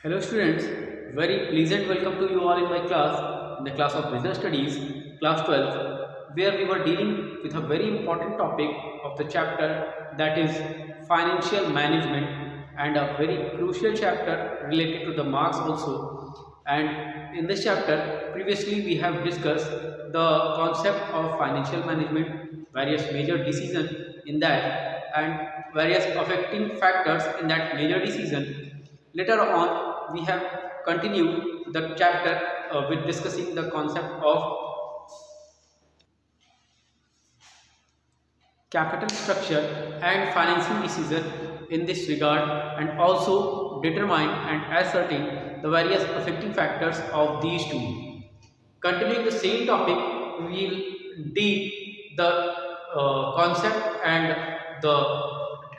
Hello students, very pleasant welcome to you all in my class, in the class of Business Studies, class 12, where we were dealing with a very important topic of the chapter, that is financial management, and a very crucial chapter related to the marks also. And in this chapter, previously we have discussed the concept of financial management, various major decisions in that, and various affecting factors in that major decision. Later on, we have continued the chapter with discussing the concept of capital structure and financing decision in this regard, and also determine and ascertain the various affecting factors of these two. Continuing the same topic, we will deal the concept and the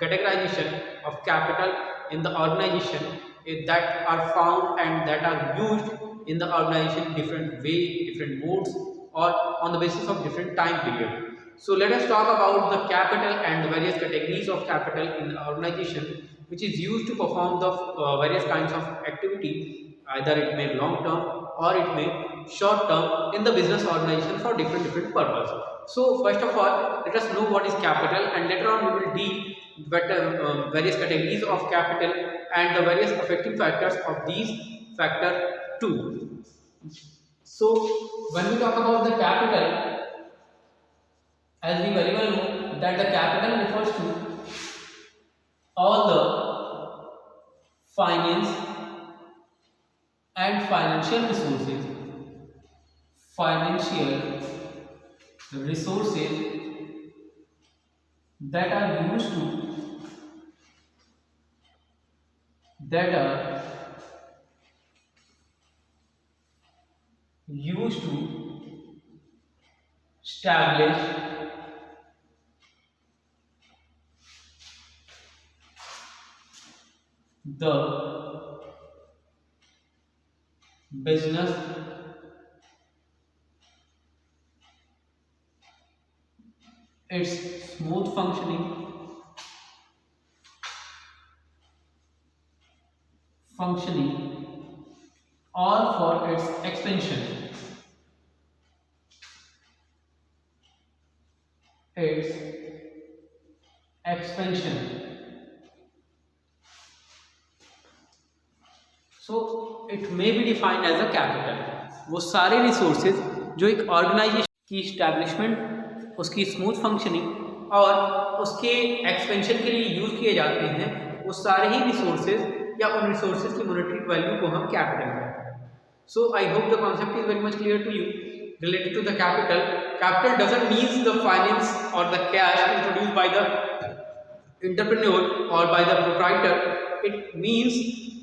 categorization of capital in the organization that are found and that are used in the organization different way, different modes, or on the basis of different time period. So let us talk about the capital and the various categories of capital in the organization, which is used to perform the various kinds of activity, either it may long term or it may short term in the business organization for different purpose. So first of all, let us know what is capital, and later on we will deal with various categories of capital and the various affecting factors of these factor too. So when we talk about the capital, as we very well know that the capital refers to all the finance and financial resources that are used to establish the business its smooth functioning or for its expansion. So it may be defined as a capital. वो सारे resources जो एक organisation की establishment, उसकी smooth functioning और उसके expansion के लिए यूज किए जाते हैं, वो सारे ही रिसोर्सेज या उन रिसोर्सेज की मॉनेटरी वैल्यू को हम कैपिटल कहते हैं. So I hope the concept is very much clear to you related to the capital. Capital doesn't mean the finance or the cash introduced by the entrepreneur or by the proprietor. It means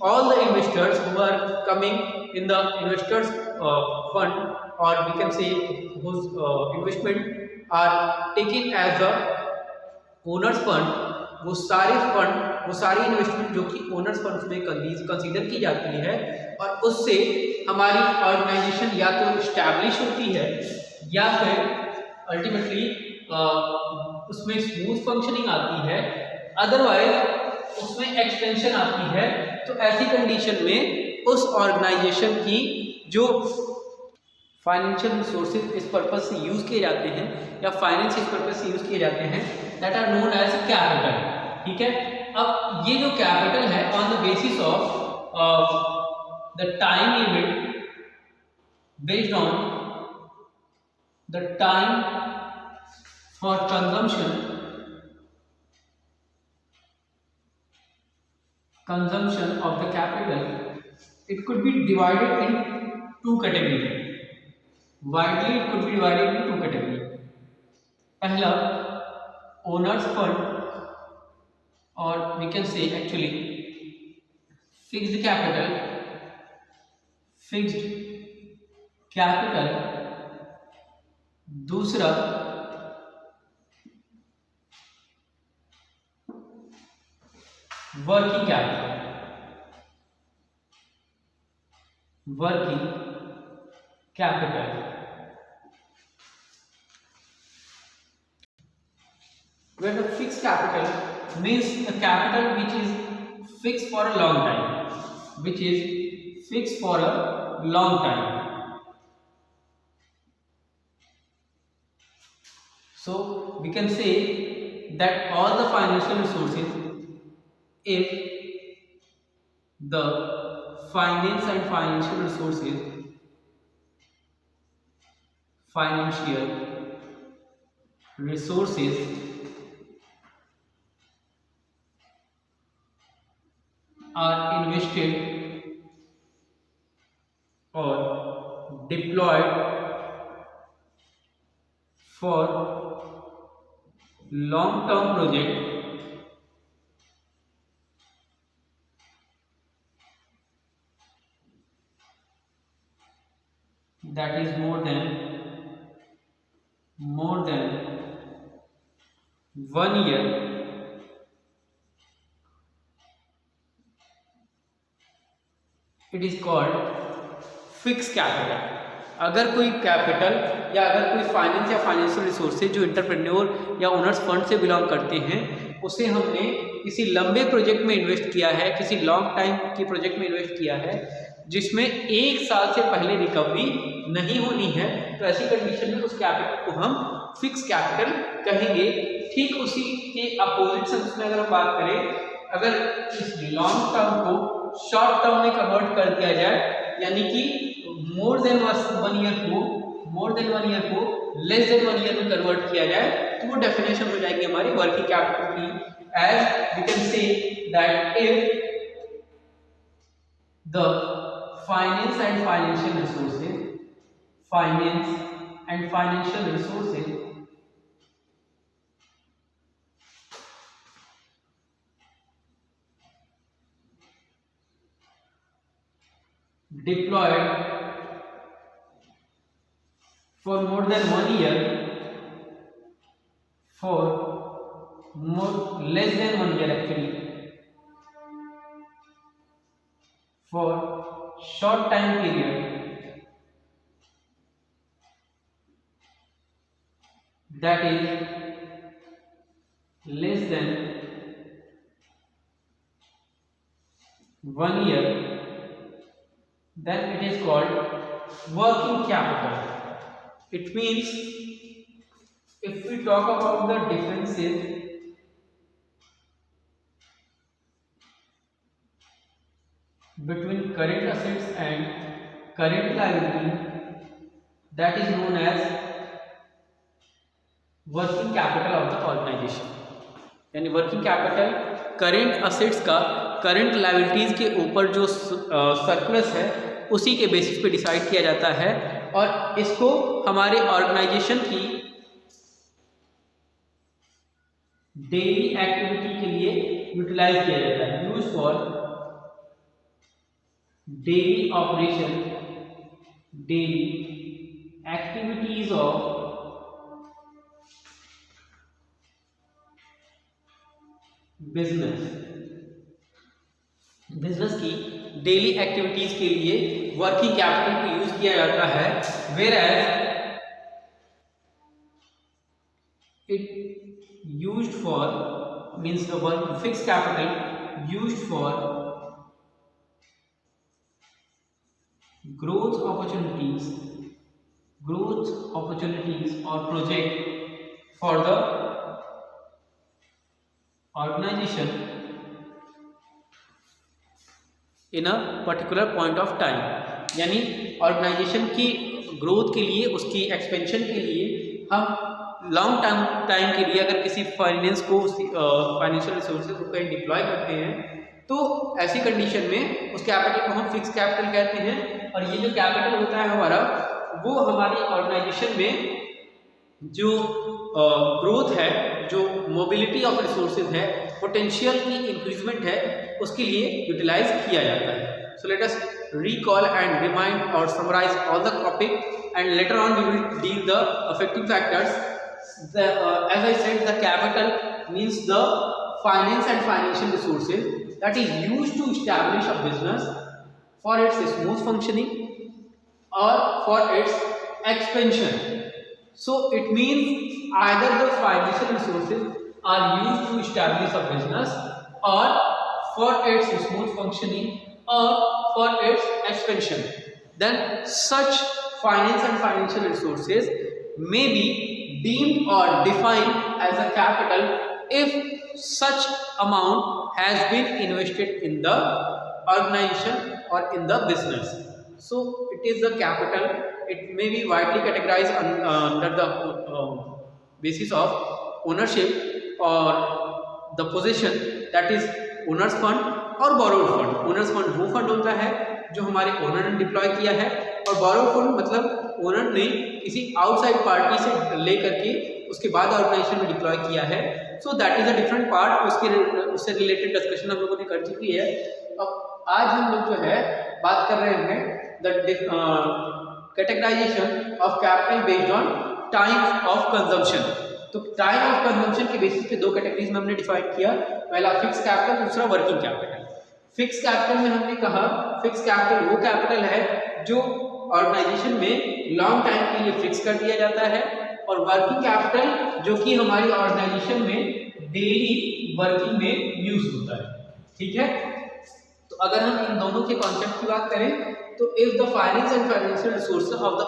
all the investors who are coming in the investors fund, or we can say whose investment are taken as a owners fund. वो सारी investment जो कि owners funds में consider की जाती है, और उससे हमारी ऑर्गेनाइजेशन या तो इस्टेब्लिश होती है या फिर अल्टीमेटली उसमें स्मूथ फंक्शनिंग आती है, अदरवाइज उसमें एक्सपेंशन आती है. तो ऐसी कंडीशन में उस ऑर्गेनाइजेशन की जो फाइनेंशियल रिसोर्सेज इस पर्पज से यूज किए जाते हैं या फाइनेंस इस पर्पज से यूज किए जाते हैं, that are known as capital. ठीक है. अब ये जो कैपिटल है on the basis of the time limit, based on the time for consumption of the capital, it could be divided in two categories. Widely it could be divided in two categories. पहला owners fund, or we can say actually fixed capital. दूसरा working capital. Where the fixed capital means the capital which is fixed for a long time, which is fixed for a long time. So we can say that all the financial resources, if the finance and financial resources are invested or deployed for long-term project, that is more than 1 year, it is called fix capital. अगर कोई capital या अगर कोई finance या financial resources जो entrepreneur या owner's fund से belong करते हैं, उसे हमने किसी लंबे प्रोजेक्ट में इन्वेस्ट किया है, किसी लॉन्ग टाइम की प्रोजेक्ट में इन्वेस्ट किया है, जिसमें 1 साल से पहले रिकवरी नहीं होनी है, तो ऐसी कंडीशन में उस कैपिटल को हम फिक्स कैपिटल कहेंगे. ठीक उसी के अपोजिट सेंस में अगर हम बात करें, अगर इस लॉन्ग टर्म को शॉर्ट टर्म में कन्वर्ट कर दिया जाए, यानी कि मोर देन 1 ईयर को लेस देन 1 ईयर में कन्वर्ट किया जाए, तो वो डेफिनेशन हो जाएगी हमारी वर्किंग कैपिटल की. As we can say that if the finance and financial resources deployed for more than 1 year, for less than 1 year actually, for short time period, that is less than 1 year, then it is called working capital. It means if we talk about the differences between current assets and current liability, that is known as working capital of the organization. यानी working capital current assets का current liabilities के ऊपर जो surplus है उसी के basis पे decide किया जाता है, और इसको हमारे ऑर्गेनाइजेशन की डेली एक्टिविटी के लिए यूटिलाइज किया जाता है. Use for daily operation, daily activities of business की डेली एक्टिविटीज के लिए वर्किंग कैपिटल को यूज किया जाता है. Whereas it used for means the work fix capital used for growth opportunities और project for the organization in a particular point of time. यानी organization की ग्रोथ के लिए, उसकी एक्सपेंशन के लिए हम लॉन्ग टाइम के लिए अगर किसी फाइनेंस को फाइनेंशियल रिसोर्सेज को कहीं डिप्लॉय करते हैं, तो ऐसी कंडीशन में उस कैपिटल को हम फिक्स कैपिटल कहते हैं. और ये जो कैपिटल होता है हमारा, वो हमारी ऑर्गेनाइजेशन में जो ग्रोथ है, जो मोबिलिटी ऑफ रिसोर्सेज है, पोटेंशियल की इंक्रीजमेंट है, उसके लिए यूटिलाइज किया जाता है. So let us recall and remind or summarize all the topic, and later on we will deal the affecting factors. As I said, the capital means the finance and financial resources that is used to establish a business for its smooth functioning or for its expansion. So it means either the financial resources are used to establish a business or for its smooth functioning or for its expansion, then such finance and financial resources may be deemed or defined as a capital if such amount has been invested in the organization or in the business. So it is the capital. It may be widely categorized under the basis of ownership or the possession, that is owner's fund और borrowed fund. Owner's fund वो fund होता है जो हमारे owner ने deploy किया है, और बोरोड फंड मतलब ओनर ने किसी आउटसाइड पार्टी से ले करके उसके बाद ऑर्गेनाइजेशन में डिप्लॉय किया है। So that is a different part. उससे रिलेटेड डिस्कशन हम लोगों ने कर चुकी है। अब आज हम लोग जो है बात कर रहे हैं the categorization of capital based on time of consumption. तो टाइम ऑफ कंजम्पशन के बेसिस पे दो कैटेगरीज में हमने डिफाइन किया, पहला फिक्स कैपिटल, दूसरा वर्किंग कैपिटल। फिक्स कैपिटल में हमने कहा फिक्स कैपिटल वो कैपिटल है जो ऑर्गेनाइजेशन में लॉन्ग टाइम के लिए फिक्स कर दिया जाता है, और वर्किंग कैपिटल जो कि हमारी ऑर्गेनाइजेशन में डेली वर्किंग में यूज होता है। ठीक है, तो अगर हम इन दोनों के कॉन्सेप्ट की बात करें तो if the finance and financial resources of the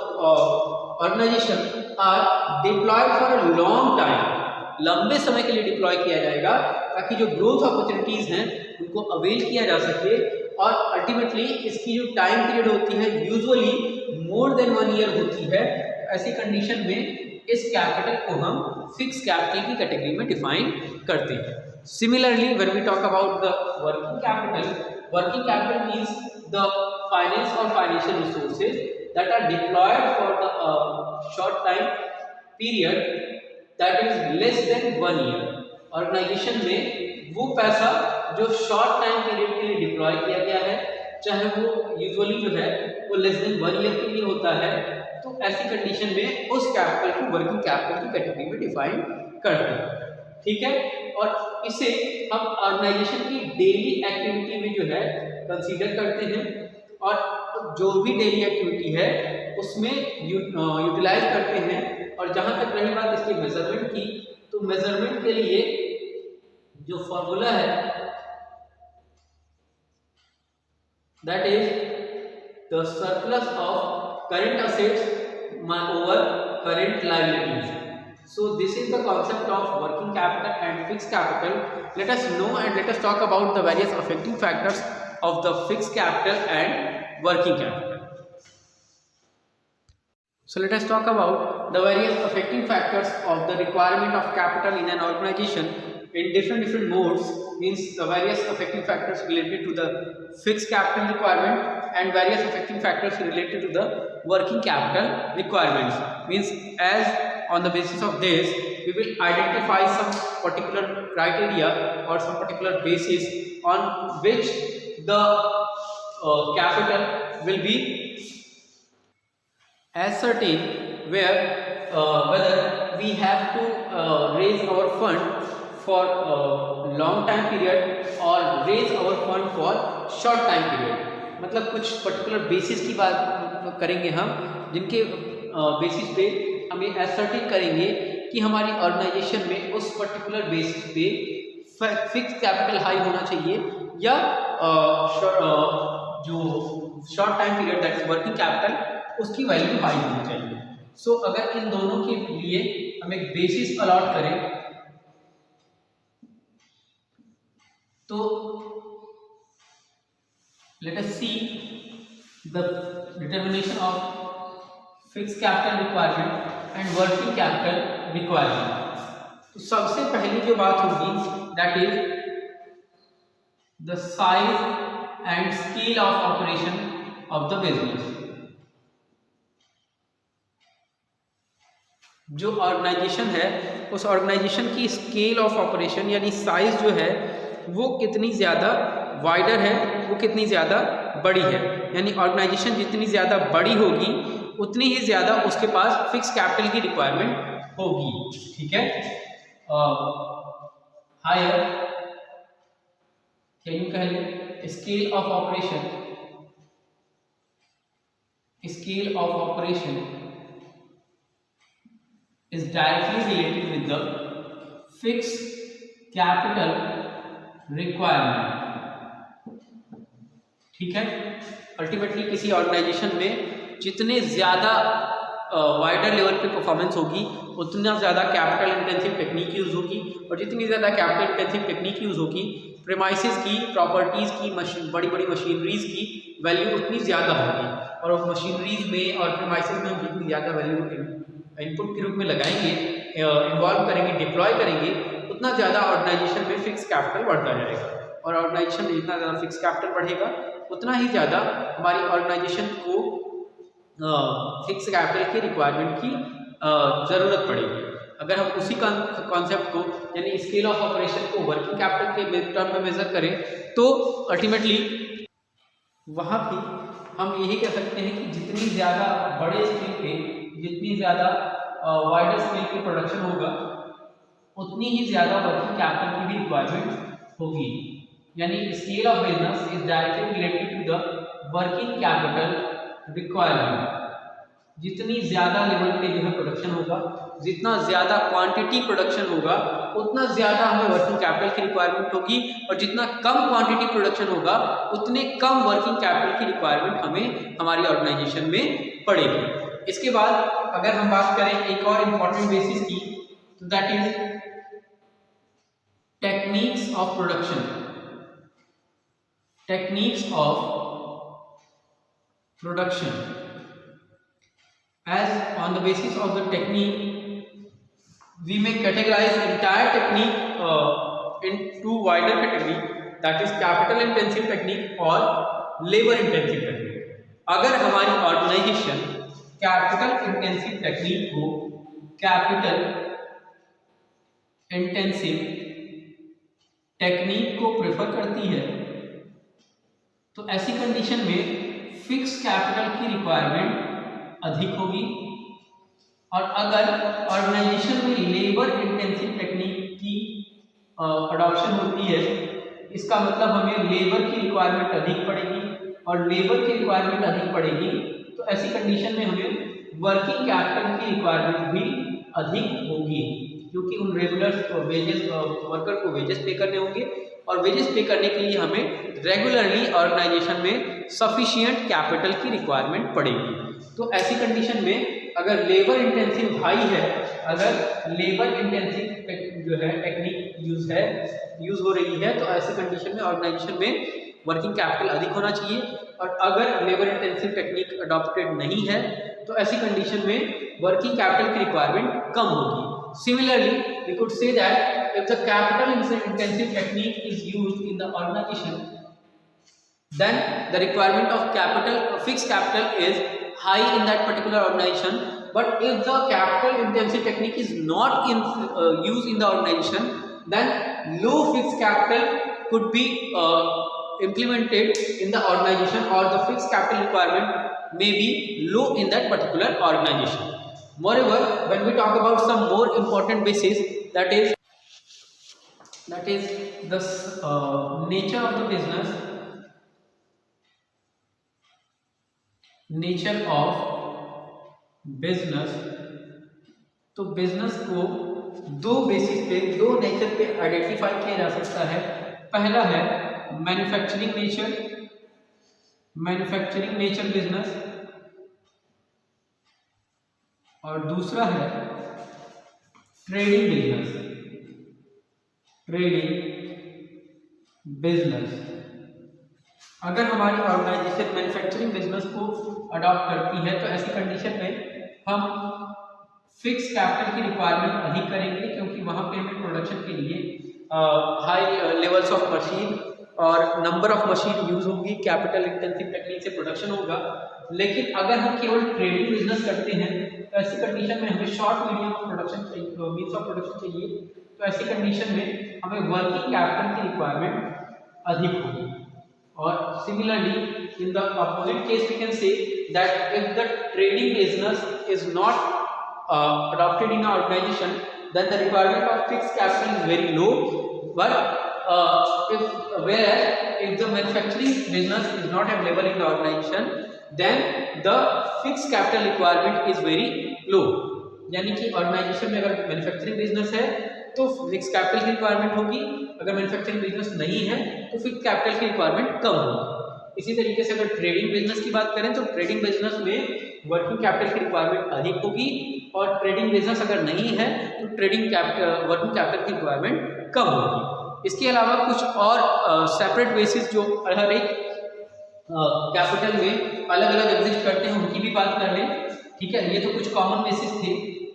organization are deployed for a long time, लंबे समय के लिए डिप्लॉय किया जाएगा ताकि जो ग्रोथ अपॉर्चुनिटीज हैं उनको अवेल किया जा सके, और अल्टीमेटली इसकी जो टाइम पीरियड होती है यूजुअली मोर देन 1 ईयर होती है। ऐसी कंडीशन में इस कैपिटल को हम फिक्स कैपिटल की कैटेगरी में डिफाइन करते हैं। Similarly when we talk about the working capital means the finance और financial resources that are deployed for the short time period that is less than 1 year। Organisation में वो पैसा जो short time period के लिए deploy किया गया है, चाहे वो यूजुअली जो है वो लेस देन 1 ईयर के लिए होता है, तो ऐसी कंडीशन में उस कैपिटल को वर्किंग कैपिटल की कैटेगरी में डिफाइन करते हैं। ठीक है, और इसे हम ऑर्गेनाइजेशन की डेली एक्टिविटी में जो है कंसीडर करते हैं, और जो भी डेली एक्टिविटी है उसमें यूटिलाइज करते हैं। और जहां तक रही बात इसके मेजरमेंट की, तो मेजरमेंट के लिए जो फॉर्मूला है that is the surplus of current assets over current liabilities. So this is the concept of working capital and fix capital. Let us know and let us talk about the various affecting factors of the fixed capital and working capital. So let us talk about the various affecting factors of the requirement of capital in an organization in different modes, means the various affecting factors related to the fixed capital requirement and various affecting factors related to the working capital requirements, means as on the basis of this we will identify some particular criteria or some particular basis on which the capital will be ascertained, where whether we have to raise our fund for long time period or raise our fund for short time period। मतलब कुछ particular basis की बात करेंगे हम, जिनके basis पे हमें ascertain करेंगे कि हमारी ऑर्गेनाइजेशन में उस पर्टिकुलर बेसिस पे फिक्स कैपिटल हाई होना चाहिए, या जो short time period that is working capital उसकी वैल्यू हाई होनी चाहिए। सो अगर इन दोनों के लिए हम एक बेसिस अलॉट करें तो let us see the determination of fix capital requirement and working capital requirement. तो सबसे पहली जो बात होगी that is the size and scale of operation of the business। जो ऑर्गेनाइजेशन है उस ऑर्गेनाइजेशन की स्केल ऑफ ऑपरेशन यानी साइज जो है वो कितनी ज़्यादा वाइडर है, वो कितनी ज़्यादा बड़ी है। यानी ऑर्गेनाइजेशन जितनी ज़्यादा बड़ी होगी उतनी ही ज़्यादा उसके पास फिक्स कैपिटल की रिक्वायरमेंट होगी। ठीक है, higher can you calculate scale of operation is directly related with the fixed capital requirement। ठीक है। अल्टीमेटली किसी ऑर्गेनाइजेशन में जितने ज़्यादा वाइडर लेवल पे परफॉर्मेंस होगी उतना ज़्यादा कैपिटल इंटेंसिव टेक्निक यूज़ होगी, और जितनी ज़्यादा कैपिटल इंटेंसिव टेक्निक यूज़ होगी प्रेमाइसिस की, प्रॉपर्टीज़ की, बड़ी बड़ी मशीनरीज़ की वैल्यू उतनी ज़्यादा होगी, और मशीनरीज़ में और प्रेमाइसिस में हम जितनी ज़्यादा वैल्यू इनपुट के रूप में लगाएंगे, इन्वॉल्व करेंगे, डिप्लॉय करेंगे, उतना ज़्यादा ऑर्गेनाइजेशन में फिक्स कैपिटल बढ़ता जाएगा, और ऑर्गेनाइजेशन में जितना ज़्यादा फिक्स कैपिटल बढ़ेगा उतना ही ज़्यादा हमारी ऑर्गेनाइजेशन को फिक्स कैपिटल की रिक्वायरमेंट की ज़रूरत पड़ेगी। अगर हम उसी कॉन्सेप्ट को यानी स्केल ऑफ ऑपरेशन को वर्किंग कैपिटल के टर्म में मेजर करें तो अल्टीमेटली वहाँ भी हम यही कह सकते हैं कि जितनी ज़्यादा बड़े स्केल पे, जितनी ज़्यादा वाइडर स्केल पे प्रोडक्शन होगा उतनी ही ज़्यादा वर्किंग कैपिटल की भी रिक्वायरमेंट होगी। यानी scale of business is directly related to the working capital requirement. जितनी ज़्यादा लेवल पे जो है प्रोडक्शन होगा, जितना ज़्यादा क्वांटिटी प्रोडक्शन होगा उतना ज़्यादा हमें वर्किंग कैपिटल की रिक्वायरमेंट होगी, और जितना कम क्वांटिटी प्रोडक्शन होगा उतने कम वर्किंग कैपिटल की रिक्वायरमेंट हमें हमारी ऑर्गेनाइजेशन में पड़ेगी। इसके बाद अगर हम बात करें एक और इम्पॉर्टेंट बेसिस की, तो that is techniques of production. Techniques of production, as on the basis of the technique we may categorize entire technique in two wider category, that is capital intensive technique और labor intensive technique। अगर हमारी organisation capital intensive technique को capital intensive technique को prefer करती है तो ऐसी condition में फिक्स कैपिटल की रिक्वायरमेंट अधिक होगी, और अगर ऑर्गेनाइजेशन में लेबर इंटेंसिव टेक्निक की अडॉप्शन होती है इसका मतलब हमें लेबर की रिक्वायरमेंट अधिक पड़ेगी, और लेबर की रिक्वायरमेंट अधिक पड़ेगी तो ऐसी कंडीशन में हमें वर्किंग कैपिटल की रिक्वायरमेंट भी अधिक होगी, क्योंकि उन रेगुलर वेजेस वर्कर को वेजेस पे करने होंगे, और वेजेस पे करने के लिए हमें रेगुलरली ऑर्गेनाइजेशन में सफिशिएंट कैपिटल की रिक्वायरमेंट पड़ेगी। तो ऐसी कंडीशन में अगर लेबर इंटेंसिव हाई है, अगर लेबर इंटेंसिव जो है टेक्निक यूज हो रही है तो ऐसी कंडीशन में ऑर्गेनाइजेशन में वर्किंग कैपिटल अधिक होना चाहिए, और अगर लेबर इंटेंसिव टेक्निक अडॉप्टेड नहीं है तो ऐसी कंडीशन में वर्किंग कैपिटल की रिक्वायरमेंट कम होगी। Similarly, we could say that if the capital intensive technique is used in the organization, then the requirement of fixed capital is high in that particular organization. But if the capital intensive technique is not used in the organization, then low fixed capital could be implemented in the organization, or the fixed capital requirement may be low in that particular organization. Moreover, when we talk about some more important basis, that is the nature of the business, तो business को दो basis पे, दो nature पे identify किया जा सकता है। पहला है मैन्युफैक्चरिंग नेचर बिजनेस, और दूसरा है ट्रेडिंग बिजनेस। अगर हमारी ऑर्गेनाइजेशन मैन्युफैक्चरिंग बिजनेस को अडॉप्ट करती है तो ऐसी कंडीशन में हम फिक्स कैपिटल की रिक्वायरमेंट अधिक करेंगे, क्योंकि वहाँ पे हमें प्रोडक्शन के लिए हाई लेवल्स ऑफ मशीन और नंबर ऑफ मशीन यूज होगी, कैपिटल इंटेंसिव टेक्निक से प्रोडक्शन होगा। लेकिन अगर हम केवल ट्रेडिंग बिजनेस करते हैं तो ऐसी कंडीशन में हमें शॉर्ट मीडियम ऑफ प्रोडक्शन चाहिए, मीन्स ऑफ प्रोडक्शन चाहिए, तो ऐसी कंडीशन में हमें वर्किंग कैपिटल की रिक्वायरमेंट अधिक होगी। और similarly in the opposite case we can say that if the trading business is not adopted in our organization, then the requirement of fixed capital is very low, but if the manufacturing business is not available in the organization, then the fixed capital requirement is very low। यानी कि organisation में अगर manufacturing business है तो fix capital की requirement होगी, अगर manufacturing business नहीं है तो फिक्स कैपिटल की रिक्वायरमेंट कम होगी। इसी तरीके से अगर ट्रेडिंग बिजनेस की बात करें तो ट्रेडिंग बिजनेस में वर्किंग कैपिटल की रिक्वायरमेंट अधिक होगी, और ट्रेडिंग बिजनेस अगर नहीं है तो वर्किंग कैपिटल की रिक्वायरमेंट कम होगी। इसके अलावा कुछ और सेपरेट बेसिस जो हर एक कैपिटल में अलग अलग एग्जिस्ट करते हैं उनकी भी बात कर लें। ठीक है, ये तो कुछ कॉमन बेसिस थे।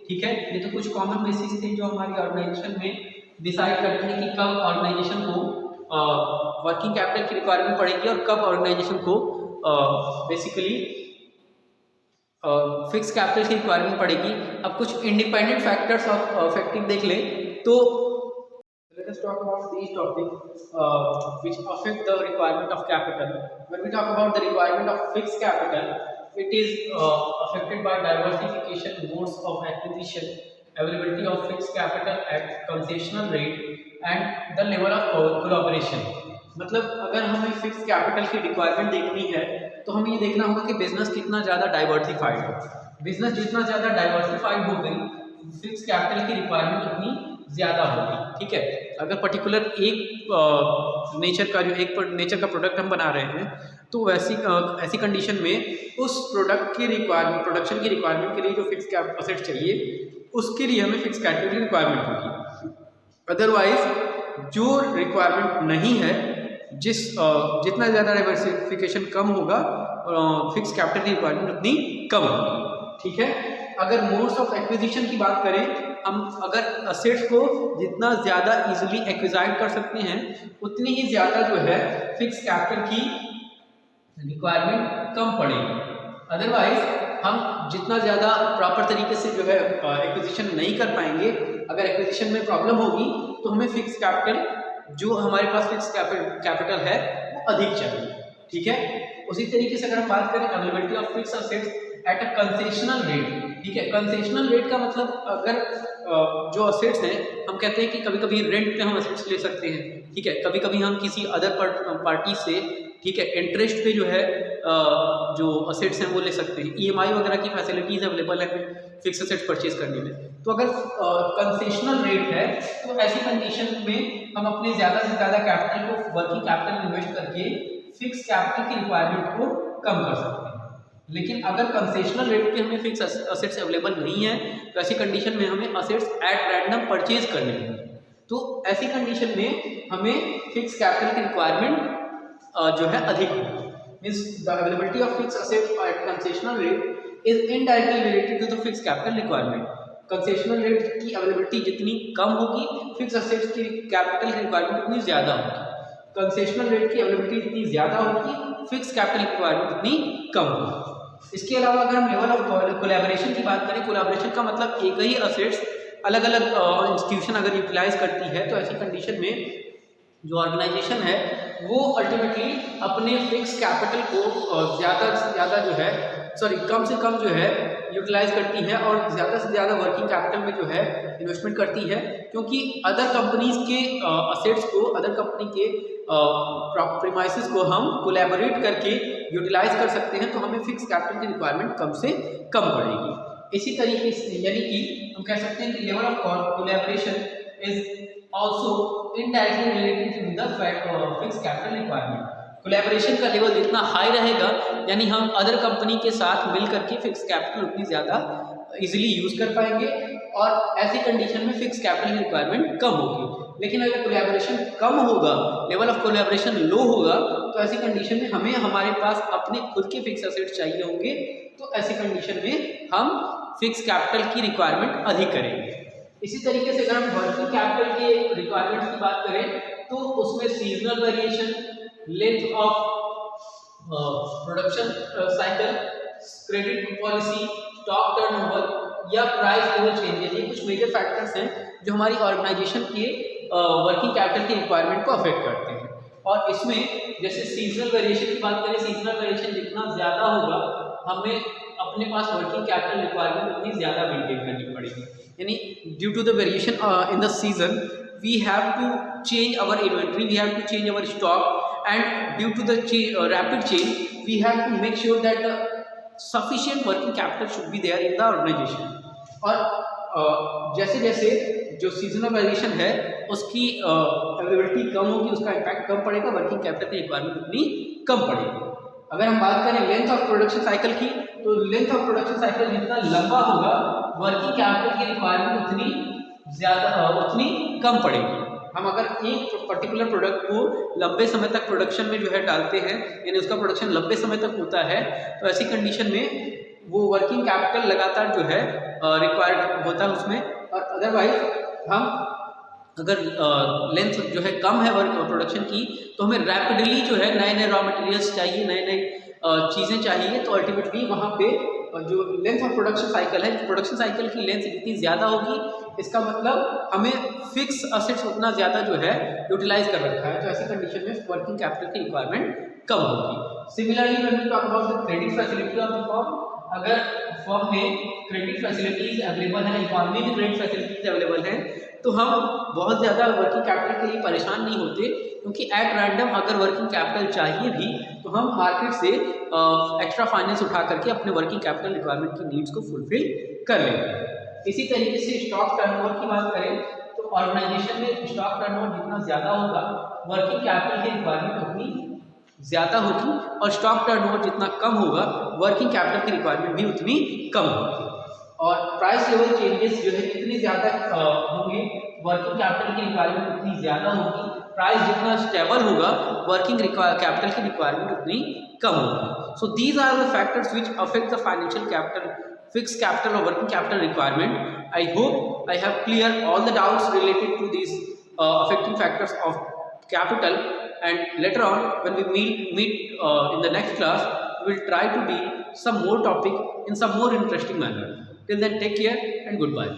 ठीक है, ये तो कुछ कॉमन बेसिस थे जो हमारी ऑर्गेनाइजेशन में डिसाइड करते हैं कि कब ऑर्गेनाइजेशन को वर्किंग कैपिटल की रिक्वायरमेंट पड़ेगी और कब ऑर्गेनाइजेशन को बेसिकली फिक्स कैपिटल की रिक्वायरमेंट पड़ेगी। अब कुछ इंडिपेंडेंट फैक्टर्स ऑफ अफेक्टिंग देख लें तो let us talk about these topics which affect the requirement of capital. When we talk about the requirement of fixed capital, it is affected by diversification, modes of acquisition, availability of fixed capital at concessional rate and the level of collaboration. मतलब अगर हमें fix capital की requirement देखनी है तो हमें ये देखना होगा कि बिजनेस कितना ज़्यादा डाइवर्सिफाइड है। बिजनेस जितना ज़्यादा डाइवर्सिफाइड हो गई, फिक्स कैपिटल की रिक्वायरमेंट उतनी ज़्यादा होगी। ठीक है, अगर पर्टिकुलर एक नेचर का प्रोडक्ट हम बना रहे हैं तो ऐसी कंडीशन में उस प्रोडक्ट की रिक्वायरमेंट, प्रोडक्शन की रिक्वायरमेंट के लिए जो फिक्स एसेट चाहिए उसके लिए हमें फिक्स कैपिटल की रिक्वायरमेंट होगी। अदरवाइज जो रिक्वायरमेंट नहीं है, जितना ज़्यादा डाइवर्सिफिकेशन कम होगा फिक्स कैपिटल की रिक्वायरमेंट उतनी कम होगी। ठीक है, अगर मोड्स ऑफ एक्विजिशन की बात करें, हम अगर असेट्स को जितना ज़्यादा इजीली एक्विजाइट कर सकते हैं उतनी ही ज़्यादा जो है फिक्स कैपिटल की रिक्वायरमेंट कम पड़ेगी। अदरवाइज हम जितना ज़्यादा प्रॉपर तरीके से जो है एक्विजिशन नहीं कर पाएंगे, अगर एक्विजिशन में प्रॉब्लम होगी तो हमें फिक्स कैपिटल, जो हमारे पास फिक्स कैपिटल है वो अधिक चाहिए। ठीक है, उसी तरीके से अगर हम बात करें availability of fix assets at a concessional rate. ठीक है, कंसेशनल रेट का मतलब अगर जो असेट्स हैं, हम कहते हैं कि कभी कभी रेंट पे हम असेट्स ले सकते हैं। ठीक है, कभी कभी हम किसी अदर पार्टी से, ठीक है, इंटरेस्ट पे जो है जो असेट्स हैं वो ले सकते हैं। ईएमआई वगैरह की फैसिलिटीज अवेलेबल है फिक्स असेट्स परचेज करने में। तो अगर कंसेशनल रेट है तो ऐसी कंडीशन में हम अपने ज़्यादा से ज़्यादा कैपिटल को, वर्किंग कैपिटल इन्वेस्ट करके फिक्स कैपिटल की रिक्वायरमेंट को कम कर सकते हैं। लेकिन अगर कंसेशनल रेट पे हमें फिक्स असेट्स अवेलेबल नहीं है तो ऐसी कंडीशन में हमें असेट्स एट रैंडम परचेज करने हैं। तो ऐसी कंडीशन में हमें फिक्स कैपिटल की रिक्वायरमेंट जो है अधिक होगी। Means the availability of fix assets at concessional rate is indirectly related to the fix capital requirement. Concessional rate की अवेलेबिलिटी जितनी कम होगी, फिक्स असेट्स की कैपिटल की रिक्वायरमेंट उतनी ज़्यादा होगी। कंसेशनल रेट की अवेलेबिलिटी जितनी ज़्यादा होगी, फिक्स कैपिटल रिक्वायरमेंट उतनी कम होगी। इसके अलावा अगर हम लेवल ऑफ कोलैबोरेशन की बात करें, कोलैबोरेशन का मतलब एक ही असेट्स अलग अलग इंस्टीट्यूशन अगर यूटिलाइज करती है तो ऐसी कंडीशन में जो ऑर्गेनाइजेशन है वो अल्टीमेटली अपने फिक्स कैपिटल को ज़्यादा से ज़्यादा जो है, कम से कम जो है यूटिलाइज करती है और ज़्यादा से ज़्यादा वर्किंग कैपिटल में जो है इन्वेस्टमेंट करती है, क्योंकि अदर कंपनीज के असेट्स को, अदर कंपनी के प्रीमाइसेस को हम कोलैबोरेट करके यूटिलाइज कर सकते हैं, तो हमें फिक्स कैपिटल की रिक्वायरमेंट कम से कम पड़ेगी। इसी तरीके से यानी कि हम कह सकते हैं कि level of collaboration is also indirectly related to the fix capital requirement. Collaboration का लेवल जितना हाई रहेगा, यानी हम अदर कंपनी के साथ मिल करके फिक्स कैपिटल उतनी ज़्यादा इजीली यूज़ कर पाएंगे और ऐसी कंडीशन में फिक्स कैपिटल की रिक्वायरमेंट कम होगी। लेकिन अगर कोलैबोरेशन कम होगा, लेवल ऑफ कोलैबोरेशन लो होगा, तो ऐसी कंडीशन में हमें हमारे पास अपने खुद के फिक्स असेट्स चाहिए होंगे, तो ऐसी कंडीशन में हम फिक्स कैपिटल की रिक्वायरमेंट अधिक करेंगे। इसी तरीके से अगर हम वर्किंग कैपिटल के रिक्वायरमेंट्स की बात करें तो उसमें seasonal variation, length of production cycle, credit policy, stock turnover या प्राइस लेवल चेंजेस, ये कुछ मेजर फैक्टर्स हैं जो हमारी ऑर्गेनाइजेशन के वर्किंग कैपिटल की रिक्वायरमेंट को अफेक्ट करते हैं। और इसमें जैसे सीजनल वेरिएशन की बात करें, सीजनल वेरिएशन जितना ज़्यादा होगा हमें अपने पास वर्किंग कैपिटल रिक्वायरमेंट उतनी ज़्यादा मेंटेन करनी पड़ेगी। यानी due to the variation in the season we have to change our inventory, we have to change our stock, and due to the rapid change we have to make sure that sufficient working capital should be there in the organization। और जैसे जैसे जो seasonal variation है उसकी availability कम होगी, उसका impact कम पड़ेगा, working capital की रिक्वायरमेंट उतनी कम पड़ेगी। अगर हम बात करें लेंथ ऑफ प्रोडक्शन साइकिल की, तो लेंथ ऑफ प्रोडक्शन साइकिल जितना लंबा होगा वर्किंग कैपिटल की रिक्वायरमेंट उतनी कम पड़ेगी। हम अगर एक पर्टिकुलर प्रोडक्ट को लंबे समय तक प्रोडक्शन में जो है डालते हैं, यानी उसका प्रोडक्शन लंबे समय तक होता है, तो ऐसी कंडीशन में वो वर्किंग कैपिटल लगातार जो है रिक्वायर्ड होता है उसमें। और अदरवाइज हम अगर लेंथ जो है कम है वर्क प्रोडक्शन की, तो हमें रैपिडली जो है नए नए रॉ मटेरियल्स चाहिए, नए नए चीज़ें चाहिए, तो अल्टीमेटली वहाँ पे जो लेंथ ऑफ प्रोडक्शन साइकिल है, प्रोडक्शन साइकिल की लेंथ जितनी ज़्यादा होगी, इसका मतलब हमें फिक्स असेट्स उतना ज़्यादा जो है यूटिलाइज कर रखा है, तो ऐसी कंडीशन में वर्किंग कैपिटल की रिक्वायरमेंट कम होगी। Similarly when we talk about the credit facility of the firm, अगर फर्म में क्रेडिट फैसिलिटीज अवेलेबल है, इकोनॉमी में क्रेडिट फैसिलिटीज अवेलेबल हैं, तो हम बहुत ज़्यादा वर्किंग कैपिटल के लिए परेशान नहीं होते, क्योंकि एट रैंडम अगर वर्किंग कैपिटल चाहिए भी तो हम मार्केट से एक्स्ट्रा फाइनेंस उठा करके अपने वर्किंग कैपिटल रिक्वायरमेंट की नीड्स को फुलफिल कर लेंगे। इसी तरीके से स्टॉक टर्नओवर की बात करें, तो ऑर्गेनाइजेशन में स्टॉक टर्नओवर जितना ज़्यादा होगा वर्किंग कैपिटल की रिक्वायरमेंट उतनी ज़्यादा होगी, और स्टॉक टर्नओवर जितना कम होगा वर्किंग कैपिटल की रिक्वायरमेंट भी उतनी कम होगी। और प्राइस लेवल चेंजेस जो है जितनी ज़्यादा होंगे वर्किंग कैपिटल की रिक्वायरमेंट उतनी ज़्यादा होगी, प्राइस जितना स्टेबल होगा वर्किंग कैपिटल की रिक्वायरमेंट उतनी कम होगी। So these are the factors which affect the financial capital, fix capital और working capital requirement. I hope I have clear all the doubts related to these affecting factors of capital, and later on when we meet in the next class, we will try to deal some more topic in some more interesting manner. Till then, take care and goodbye.